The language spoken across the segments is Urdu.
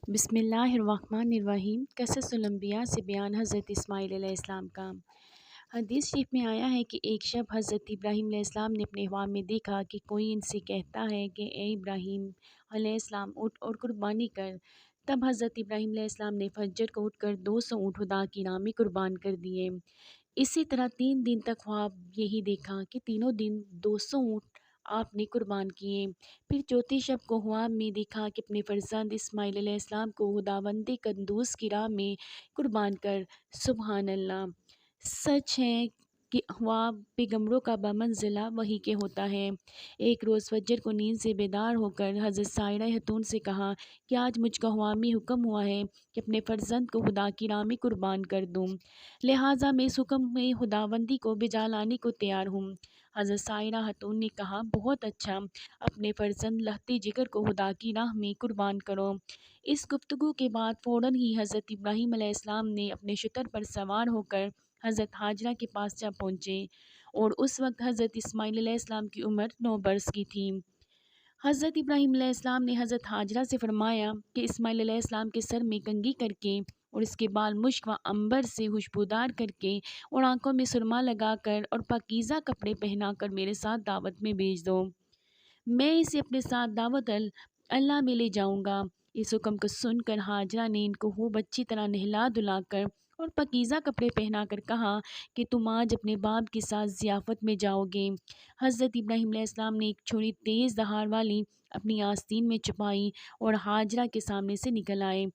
بسم اللہ الرحمن الرحیم۔ قصص الانبیاء سے بیان حضرت اسماعیل علیہ السلام کا۔ حدیث شریف میں آیا ہے کہ ایک شب حضرت ابراہیم علیہ السلام نے اپنے خواب میں دیکھا کہ کوئی ان سے کہتا ہے کہ اے ابراہیم علیہ السلام اٹھ اور قربانی کر۔ تب حضرت ابراہیم علیہ السلام نے فجر کو اٹھ کر 200 اونٹ خدا کی راہ میں قربان کر دیے۔ اسی طرح 3 دن تک خواب یہی دیکھا کہ تینوں دن 200 اونٹ آپ نے قربان کیے۔ پھر چوتھی شب کو خواب میں دیکھا کہ اپنے فرزند اسماعیل علیہ السلام کو خداوند قدوس کی راہ میں قربان کر۔ سبحان اللہ! سچ ہے کہ خواب پیغمبروں کا بمنزلہ وحی کے ہوتا ہے۔ ایک روز فجر کو نیند سے بیدار ہو کر حضرت سائرہ خاتون سے کہا کہ آج مجھ کا خواب میں حکم ہوا ہے کہ اپنے فرزند کو خدا کی راہ میں قربان کر دوں، لہٰذا میں اس حکم میں خداوندی کو بجا لانے کو تیار ہوں۔ حضرت سائرہ خاتون نے کہا بہت اچھا، اپنے فرزند لہتے جگر کو خدا کی راہ میں قربان کرو۔ اس گفتگو کے بعد فوراً ہی حضرت ابراہیم علیہ السلام نے اپنے شتر پر سوار ہو کر حضرت ہاجرہ کے پاس جا پہنچے، اور اس وقت حضرت اسماعیل علیہ السلام کی عمر 9 برس کی تھی۔ حضرت ابراہیم علیہ السلام نے حضرت ہاجرہ سے فرمایا کہ اسماعیل علیہ السلام کے سر میں کنگھی کر کے اور اس کے بال مشک و عنبر سے خوشبودار کر کے اور آنکھوں میں سرما لگا کر اور پاکیزہ کپڑے پہنا کر میرے ساتھ دعوت میں بھیج دو، میں اسے اپنے ساتھ دعوت اللہ میں لے جاؤں گا۔ اس حکم کو سن کر ہاجرہ نے ان کو خوب اچھی طرح نہلا دھلا کر اور پاکیزہ کپڑے پہنا کر کہا کہ تم آج اپنے باپ کے ساتھ ضیافت میں جاؤ گے۔ حضرت ابراہیم علیہ السلام نے ایک چھری تیز دھار والی اپنی آستین میں چھپائی اور ہاجرہ کے سامنے سے نکل آئے۔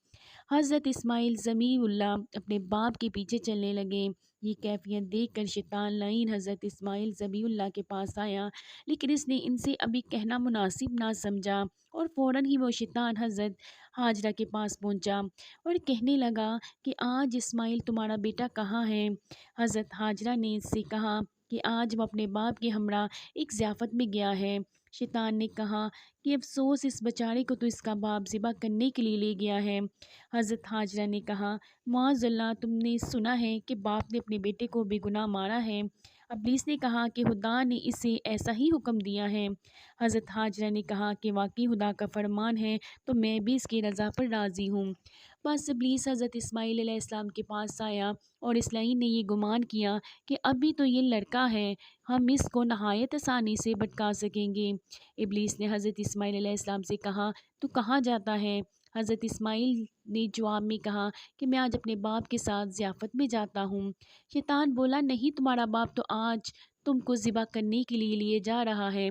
حضرت اسماعیل ذبیح اللہ اپنے باپ کے پیچھے چلنے لگے۔ یہ کیفیت دیکھ کر شیطان لعین حضرت اسماعیل ذبیح اللہ کے پاس آیا، لیکن اس نے ان سے ابھی کہنا مناسب نہ سمجھا، اور فوراً ہی وہ شیطان حضرت ہاجرہ کے پاس پہنچا اور کہنے لگا کہ آج اسماعیل تمہارا بیٹا کہاں ہے؟ حضرت ہاجرہ نے اس سے کہا کہ آج وہ اپنے باپ کے ہمراہ ایک ضیافت میں گیا ہے۔ شیطان نے کہا کہ افسوس، اس بیچارے کو تو اس کا باپ ذبح کرنے کے لیے لے گیا ہے۔ حضرت ہاجرہ نے کہا معاذ اللہ، تم نے سنا ہے کہ باپ نے اپنے بیٹے کو بے گناہ مارا ہے؟ ابلیس نے کہا کہ خدا نے اسے ایسا ہی حکم دیا ہے۔ حضرت ہاجرہ نے کہا کہ واقعی خدا کا فرمان ہے تو میں بھی اس کی رضا پر راضی ہوں۔ بس ابلیس حضرت اسماعیل علیہ السلام کے پاس آیا اور اس لعین نے یہ گمان کیا کہ ابھی تو یہ لڑکا ہے، ہم اس کو نہایت آسانی سے بھٹکا سکیں گے۔ ابلیس نے حضرت اسماعیل علیہ السلام سے کہا تو کہاں جاتا ہے؟ حضرت اسماعیل نے جواب میں کہا کہ میں آج اپنے باپ کے ساتھ ضیافت میں جاتا ہوں۔ شیطان بولا نہیں، تمہارا باپ تو آج تم کو ذبح کرنے کے لیے جا رہا ہے۔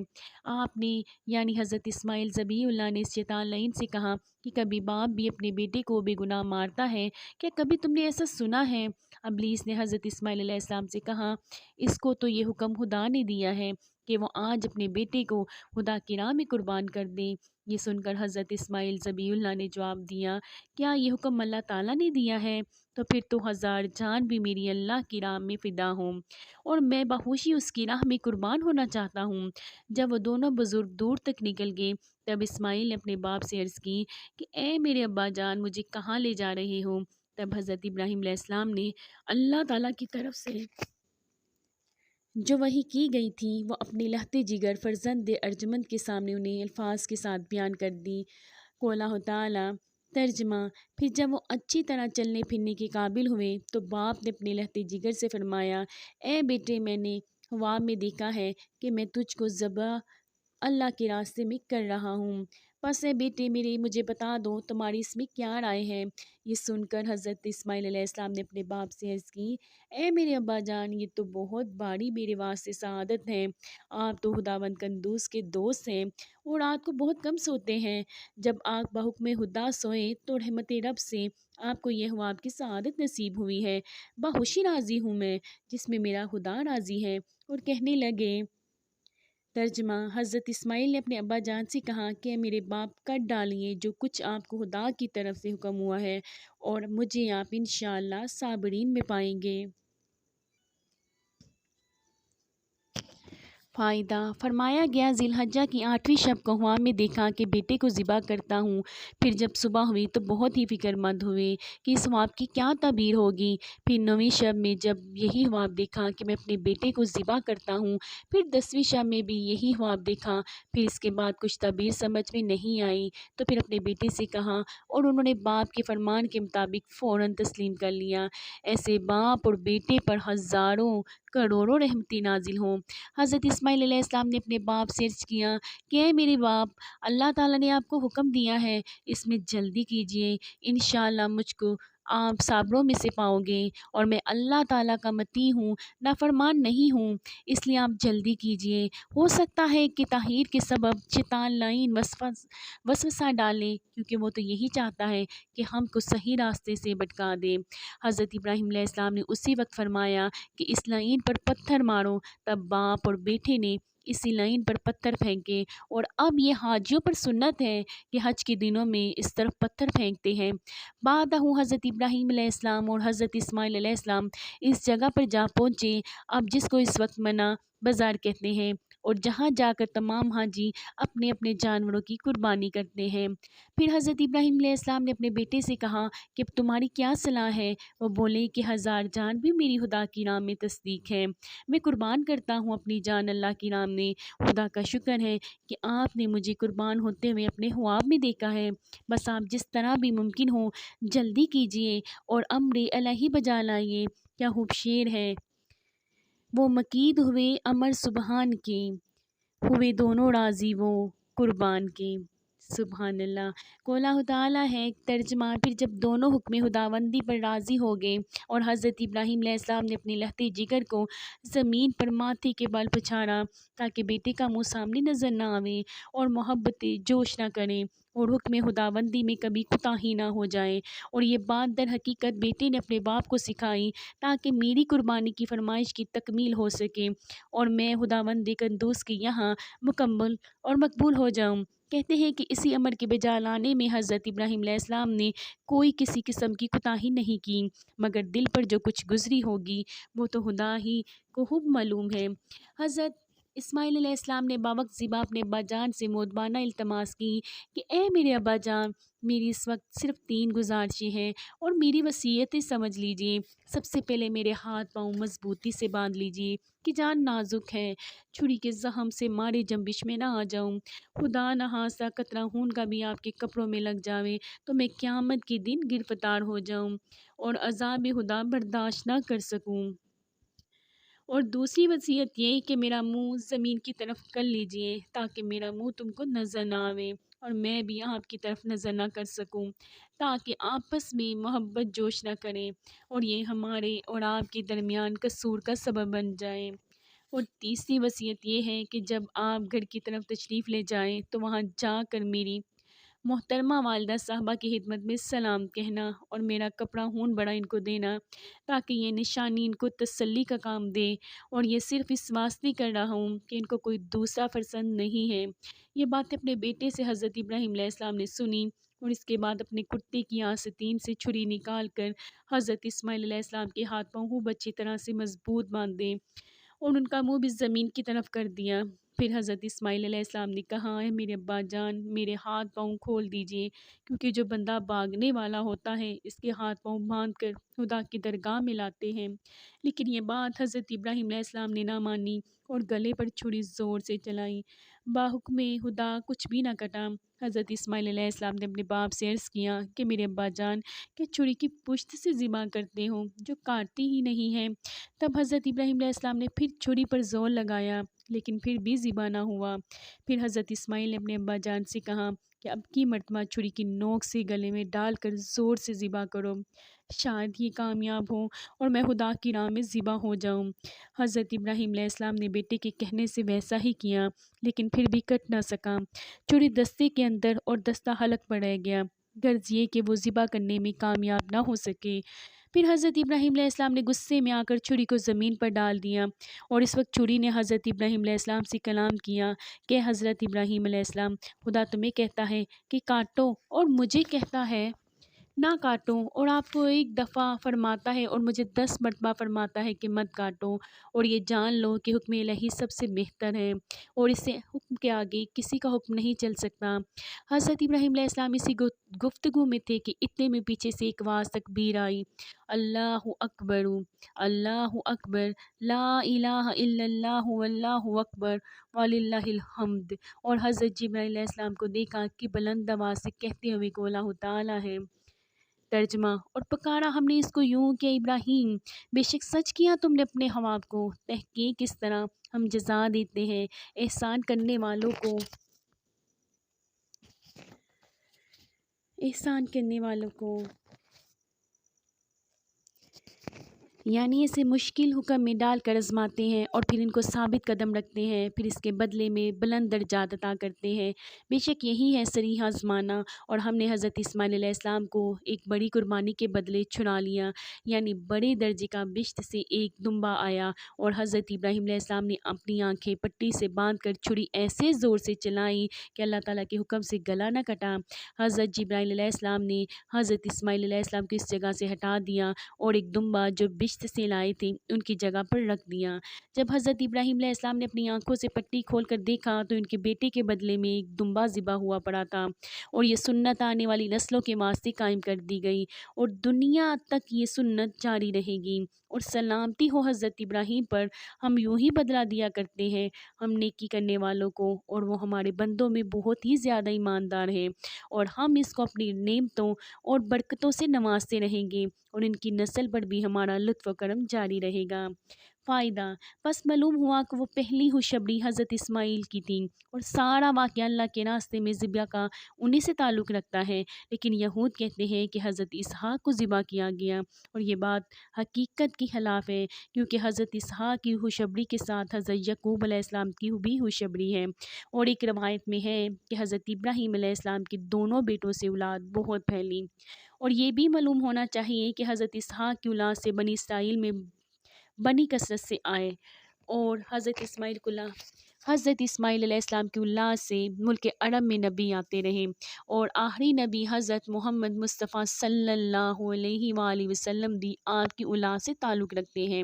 آپ نے یعنی حضرت اسماعیل ذبیح اللہ نے اس شیطان لعین سے کہا کہ کبھی باپ بھی اپنے بیٹے کو بے گناہ مارتا ہے؟ کیا کبھی تم نے ایسا سنا ہے؟ ابلیس نے حضرت اسماعیل علیہ السلام سے کہا اس کو تو یہ حکم خدا نے دیا ہے کہ وہ آج اپنے بیٹے کو خدا کی راہ میں قربان کر دے۔ یہ سن کر حضرت اسماعیل ذبیح اللہ نے جواب دیا کیا یہ حکم اللہ تعالیٰ نے دیا ہے؟ تو پھر تو 1000 جان بھی میری اللہ کی راہ میں فدا ہوں، اور میں بخوشی اس کی راہ میں قربان ہونا چاہتا ہوں۔ جب وہ دونوں بزرگ دور تک نکل گئے تب اسماعیل نے اپنے باپ سے عرض کی کہ اے میرے ابا جان، مجھے کہاں لے جا رہے ہو؟ تب حضرت ابراہیم علیہ السلام نے اللہ تعالیٰ کی طرف سے جو وحی کی گئی تھی وہ اپنے لہتے جگر فرزند ارجمند کے سامنے انہیں الفاظ کے ساتھ بیان کر دی۔ قولہ تعالیٰ ترجمہ: پھر جب وہ اچھی طرح چلنے پھرنے کے قابل ہوئے تو باپ نے اپنے لہتے جگر سے فرمایا اے بیٹے، میں نے خواب میں دیکھا ہے کہ میں تجھ کو ذبح اللہ کے راستے میں کر رہا ہوں، پس اے بیٹے میرے، مجھے بتا دو تمہاری اس میں کیا رائے ہے؟ یہ سن کر حضرت اسماعیل علیہ السلام نے اپنے باپ سے عرض کی اے میرے ابا جان، یہ تو بہت بڑی میرے واسطے سعادت ہے۔ آپ تو خداوند قدوس کے دوست ہیں اور رات کو بہت کم سوتے ہیں۔ جب آپ بحکم خدا سوئے تو رحمت رب سے آپ کو یہ خواب کی سعادت نصیب ہوئی ہے۔ بخوشی راضی ہوں میں جس میں میرا خدا راضی ہے۔ اور کہنے لگے ترجمہ: حضرت اسماعیل نے اپنے ابا جان سے کہا کہ میرے باپ کر ڈالیے جو کچھ آپ کو خدا کی طرف سے حکم ہوا ہے، اور مجھے آپ انشاءاللہ صابرین میں پائیں گے۔ فائدہ فرمایا گیا ذی الحجہ کی 8ویں شب کو ہوا میں دیکھا کہ بیٹے کو ذبح کرتا ہوں۔ پھر جب صبح ہوئی تو بہت ہی فکر مند ہوئے کہ اس خواب کی کیا تعبیر ہوگی۔ پھر 9ویں شب میں جب یہی خواب دیکھا کہ میں اپنے بیٹے کو ذبح کرتا ہوں۔ پھر 10ویں شب میں بھی یہی خواب دیکھا۔ پھر اس کے بعد کچھ تعبیر سمجھ میں نہیں آئی تو پھر اپنے بیٹے سے کہا اور انہوں نے باپ کے فرمان کے مطابق فوراً تسلیم کر لیا۔ ایسے باپ اور بیٹے پر ہزاروں کروڑوں رحمتیں نازل ہوں۔ حضرت اسماعیل علیہ السلام نے اپنے باپ سے عرض کیا کہ اے میرے باپ، اللہ تعالیٰ نے آپ کو حکم دیا ہے، اس میں جلدی کیجیے، انشاءاللہ مجھ کو آپ صابروں میں سے پاؤ گے، اور میں اللہ تعالیٰ کا مطیع ہوں، نافرمان نہیں ہوں، اس لیے آپ جلدی کیجیے۔ ہو سکتا ہے کہ تاخیر کے سبب شیطان لعین وسوسہ ڈالے، کیونکہ وہ تو یہی چاہتا ہے کہ ہم کو صحیح راستے سے بھٹکا دے۔ حضرت ابراہیم علیہ السلام نے اسی وقت فرمایا کہ اس لعین پر پتھر مارو۔ تب باپ اور بیٹے نے اسی لعین پر پتھر پھینکے، اور اب یہ حاجیوں پر سنت ہے کہ حج کے دنوں میں اس طرف پتھر پھینکتے ہیں۔ بعدہ حضرت ابراہیم علیہ السلام اور حضرت اسماعیل علیہ السلام اس جگہ پر جا پہنچے، اب جس کو اس وقت منع بازار کہتے ہیں، اور جہاں جا کر تمام حاجی اپنے اپنے جانوروں کی قربانی کرتے ہیں۔ پھر حضرت ابراہیم علیہ السلام نے اپنے بیٹے سے کہا کہ تمہاری کیا صلاح ہے؟ وہ بولے کہ 1000 جان بھی میری خدا کی راہ میں تصدیق ہے، میں قربان کرتا ہوں اپنی جان اللہ کی راہ میں۔ خدا کا شکر ہے کہ آپ نے مجھے قربان ہوتے ہوئے اپنے خواب میں دیکھا ہے، بس آپ جس طرح بھی ممکن ہو جلدی کیجیے اور امر الہی بجا لائیے۔ کیا خوب شعر ہے، وہ مقید ہوئے امر سبحان کے، ہوئے دونوں راضی وہ قربان کے۔ سبحان اللہ۔ کو اللہ تعالیٰ ہے ترجمہ۔ پھر جب دونوں حکم خداوندی پر راضی ہو گئے اور حضرت ابراہیم علیہ السلام نے اپنے لہتے جگر کو زمین پر ماتھے کے بل پچھاڑا تاکہ بیٹے کا منہ سامنے نظر نہ آوے اور محبت جوش نہ کریں اور حکم خداوندی میں کبھی کوتاہی نہ ہو جائے، اور یہ بات در حقیقت بیٹے نے اپنے باپ کو سکھائی تاکہ میری قربانی کی فرمائش کی تکمیل ہو سکے اور میں خداوند قدوس کے یہاں مکمل اور مقبول ہو جاؤں۔ کہتے ہیں کہ اسی امر کے بجا لانے میں حضرت ابراہیم علیہ السلام نے کوئی کسی قسم کی کوتاہی نہیں کی، مگر دل پر جو کچھ گزری ہوگی وہ تو خدا ہی کو خوب معلوم ہے۔ حضرت اسماعیل علیہ السلام نے باوقت ذبح اپنے ابا جان سے مؤدبانہ التماس کی کہ اے میرے ابا جان، میری اس وقت صرف 3 گزارشیں ہیں اور میری وصیتیں سمجھ لیجئے۔ سب سے پہلے میرے ہاتھ پاؤں مضبوطی سے باندھ لیجئے کہ جان نازک ہے، چھری کے زخم سے مارے جنبش میں نہ آ جاؤں، خدا نخواستہ قطرہ خون کا بھی آپ کے کپڑوں میں لگ جاوے تو میں قیامت کے دن گرفتار ہو جاؤں اور عذاب خدا برداشت نہ کر سکوں۔ اور دوسری وصیت یہ کہ میرا منہ زمین کی طرف کر لیجئے تاکہ میرا منہ تم کو نظر نہ آوے اور میں بھی آپ کی طرف نظر نہ کر سکوں، تاکہ آپس میں محبت جوش نہ کریں اور یہ ہمارے اور آپ کے درمیان قصور کا سبب بن جائے۔ اور تیسری وصیت یہ ہے کہ جب آپ گھر کی طرف تشریف لے جائیں تو وہاں جا کر میری محترمہ والدہ صاحبہ کی خدمت میں سلام کہنا اور میرا کپڑا خون بڑا ان کو دینا تاکہ یہ نشانی ان کو تسلی کا کام دے، اور یہ صرف اس واسطے کر رہا ہوں کہ ان کو کوئی دوسرا فرزند نہیں ہے۔ یہ باتیں اپنے بیٹے سے حضرت ابراہیم علیہ السلام نے سنی اور اس کے بعد اپنے کرتے کی آستین سے چھری نکال کر حضرت اسماعیل علیہ السلام کے ہاتھ پاؤں خوب اچھی طرح سے مضبوط باندھے اور ان کا منہ بھی زمین کی طرف کر دیا۔ پھر حضرت اسماعیل علیہ السلام نے کہا اے میرے ابا جان، میرے ہاتھ پاؤں کھول دیجئے، کیونکہ جو بندہ بھاگنے والا ہوتا ہے اس کے ہاتھ پاؤں باندھ کر خدا کی درگاہ میں لاتے ہیں۔ لیکن یہ بات حضرت ابراہیم علیہ السلام نے نہ مانی اور گلے پر چھری زور سے چلائی۔ باحکم خدا کچھ بھی نہ کٹا۔ حضرت اسماعیل علیہ السلام نے اپنے باپ سے عرض کیا کہ میرے ابا جان، کہ چھری کی پشت سے ذبح کرتے ہو جو کاٹتی ہی نہیں ہے۔ تب حضرت ابراہیم علیہ السلام نے پھر چھری پر زور لگایا لیکن پھر بھی ذبح نہ ہوا۔ پھر حضرت اسماعیل نے اپنے ابا جان سے کہا کہ اب کی مرتبہ چھری کی نوک سے گلے میں ڈال کر زور سے ذبح کرو، شاید یہ کامیاب ہو اور میں خدا کی راہ میں ذبح ہو جاؤں۔ حضرت ابراہیم علیہ السلام نے بیٹے کے کہنے سے ویسا ہی کیا لیکن پھر بھی کٹ نہ سکا۔ چھری دستے کے اندر اور دستہ حلق پر رہ گیا، غرض یہ کہ وہ ذبح کرنے میں کامیاب نہ ہو سکے۔ پھر حضرت ابراہیم علیہ السلام نے غصے میں آ کر چھری کو زمین پر ڈال دیا، اور اس وقت چھری نے حضرت ابراہیم علیہ السلام سے کلام کیا کہ حضرت ابراہیم علیہ السلام، خدا تمہیں کہتا ہے کہ کاٹو اور مجھے کہتا ہے نہ کاٹو، اور آپ کو ایک دفعہ فرماتا ہے اور مجھے 10 مرتبہ فرماتا ہے کہ مت کاٹو، اور یہ جان لو کہ حکم الہی سب سے بہتر ہے اور اس سے حکم کے آگے کسی کا حکم نہیں چل سکتا۔ حضرت ابراہیم علیہ السلام اسی گفتگو میں تھے کہ اتنے میں پیچھے سے ایک آواز تکبیر آئی، اللہ اکبر، اللہ اکبر، لا الہ الا اللہ واللہ اکبر وللہ الحمد، اور حضرت جبرائیل علیہ السلام کو دیکھا کہ بلند آواز سے کہتے ہوئے کہ اللہ تعالیٰ ہے۔ ترجمہ: اور پکارا ہم نے اس کو یوں کہ ابراہیم، بے شک سچ کیا تم نے اپنے خواب کو، تحقیق اس طرح ہم جزا دیتے ہیں احسان کرنے والوں کو، یعنی اسے مشکل حکم میں ڈال کر آزماتے ہیں اور پھر ان کو ثابت قدم رکھتے ہیں، پھر اس کے بدلے میں بلند درجات عطا کرتے ہیں۔ بے شک یہی ہے صریحہ آزمانا، اور ہم نے حضرت اسماعیل علیہ السلام کو ایک بڑی قربانی کے بدلے چھڑا لیا، یعنی بڑے درجے کا بشت سے ایک دمبا آیا، اور حضرت ابراہیم علیہ السلام نے اپنی آنکھیں پٹی سے باندھ کر چھری ایسے زور سے چلائی کہ اللہ تعالیٰ کے حکم سے گلا نہ کٹا۔ حضرت جبرائیل علیہ السلام نے حضرت اسماعیل علیہ السلام کو اس جگہ سے ہٹا دیا اور ایک دمبا جو بشت سے لائے تھے ان کی جگہ پر رکھ دیا۔ جب حضرت ابراہیم علیہ السلام نے اپنی آنکھوں سے پٹی کھول کر دیکھا تو ان کے بیٹے کے بدلے میں ایک دمبا ذبح ہوا پڑا تھا، اور یہ سنت آنے والی نسلوں کے واسطے قائم کر دی گئی اور دنیا تک یہ سنت جاری رہے گی۔ اور سلامتی ہو حضرت ابراہیم پر، ہم یوں ہی بدلہ دیا کرتے ہیں ہم نیکی کرنے والوں کو، اور وہ ہمارے بندوں میں بہت ہی زیادہ ایماندار ہیں، اور ہم اس کو اپنی نعمتوں اور برکتوں سے نوازتے رہیں گے، اور ان کی نسل پر بھی ہمارا لطف و کرم جاری رہے گا۔ فائدہ: پس معلوم ہوا کہ وہ پہلی خوشخبری حضرت اسماعیل کی تھی، اور سارا واقعہ اللہ کے راستے میں ذبح کا انہی سے تعلق رکھتا ہے، لیکن یہود کہتے ہیں کہ حضرت اسحاق کو ذبح کیا گیا، اور یہ بات حقیقت کی خلاف ہے، کیونکہ حضرت اسحاق کی خوشخبری کے ساتھ حضرت یعقوب علیہ السلام کی بھی خوشخبری ہے، اور ایک روایت میں ہے کہ حضرت ابراہیم علیہ السلام کے دونوں بیٹوں سے اولاد بہت پھیلی، اور یہ بھی معلوم ہونا چاہیے کہ حضرت اسحاق کی اولاد سے بنی اسرائیل میں بنی کثرت سے آئے، اور حضرت اسماعیل علیہ السلام کی اولاد سے ملک عرب میں نبی آتے رہے، اور آخری نبی حضرت محمد مصطفیٰ صلی اللہ علیہ وآلہ وسلم بھی آپ کی اولاد سے تعلق رکھتے ہیں،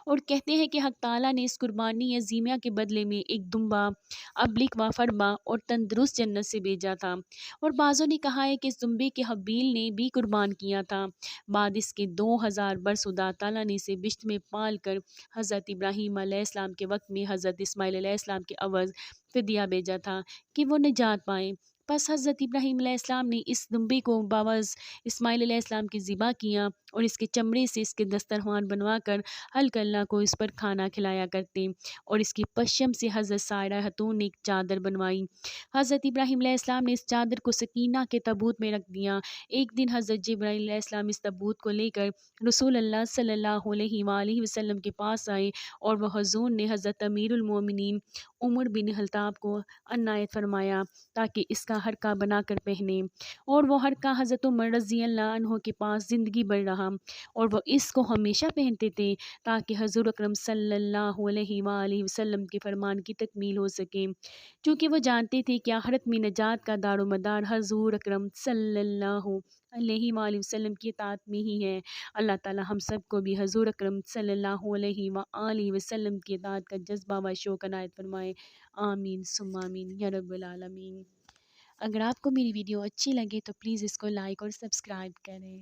اور کہتے ہیں کہ حق تعالیٰ نے اس قربانی عظیمہ کے بدلے میں ایک دمبا ابلک و فربا اور تندرست جنت سے بھیجا تھا، اور بعضوں نے کہا ہے کہ اس دمبے کے حبیل نے بھی قربان کیا تھا۔ بعد اس کے 2000 برس خدا تعالیٰ نے اسے بشت میں پال کر حضرت ابراہیم علیہ السلام کے وقت میں حضرت اسماعیل علیہ السلام کے عوض فدیہ بھیجا تھا کہ وہ نجات پائیں۔ پس حضرت ابراہیم علیہ السلام نے اس دمبے کو بعوض اسماعیل علیہ السلام کی ذبح کیا، اور اس کے چمڑے سے اس کے دسترخوان بنوا کر حلق اللہ کو اس پر کھانا کھلایا کرتے، اور اس کی پشم سے حضرت سائرہ خاتون نے ایک چادر بنوائی۔ حضرت ابراہیم علیہ السلام نے اس چادر کو سکینہ کے تابوت میں رکھ دیا۔ ایک دن حضرت جبرائیل علیہ السلام اس تابوت کو لے کر رسول اللہ صلی اللہ علیہ وآلہ وسلم کے پاس آئے، اور وہ حضور نے حضرت امیر المومنین عمر بن خطاب کو عنایت فرمایا تاکہ اس کا حرکہ بنا کر پہنے، اور وہ حرکہ حضرت عمر رضی اللہ عنہ کے پاس زندگی بھر رہا، اور وہ اس کو ہمیشہ پہنتے تھے تاکہ حضور اکرم صلی اللہ علیہ وآلہ وسلم کے فرمان کی تکمیل ہو سکے، چونکہ وہ جانتے تھے کہ آخرت میں نجات کا دار و مدار حضور اکرم صلی اللہ علیہ وآلہ وسلم کی اطاعت میں ہی ہے۔ اللہ تعالی ہم سب کو بھی حضور اکرم صلی اللہ علیہ وآلہ وسلم کی اطاعت کا جذبہ و شوق عنایت فرمائے، آمین ثم آمین یا رب العالمین۔ اگر آپ کو میری ویڈیو اچھی لگے تو پلیز اس کو لائک اور سبسکرائب کریں۔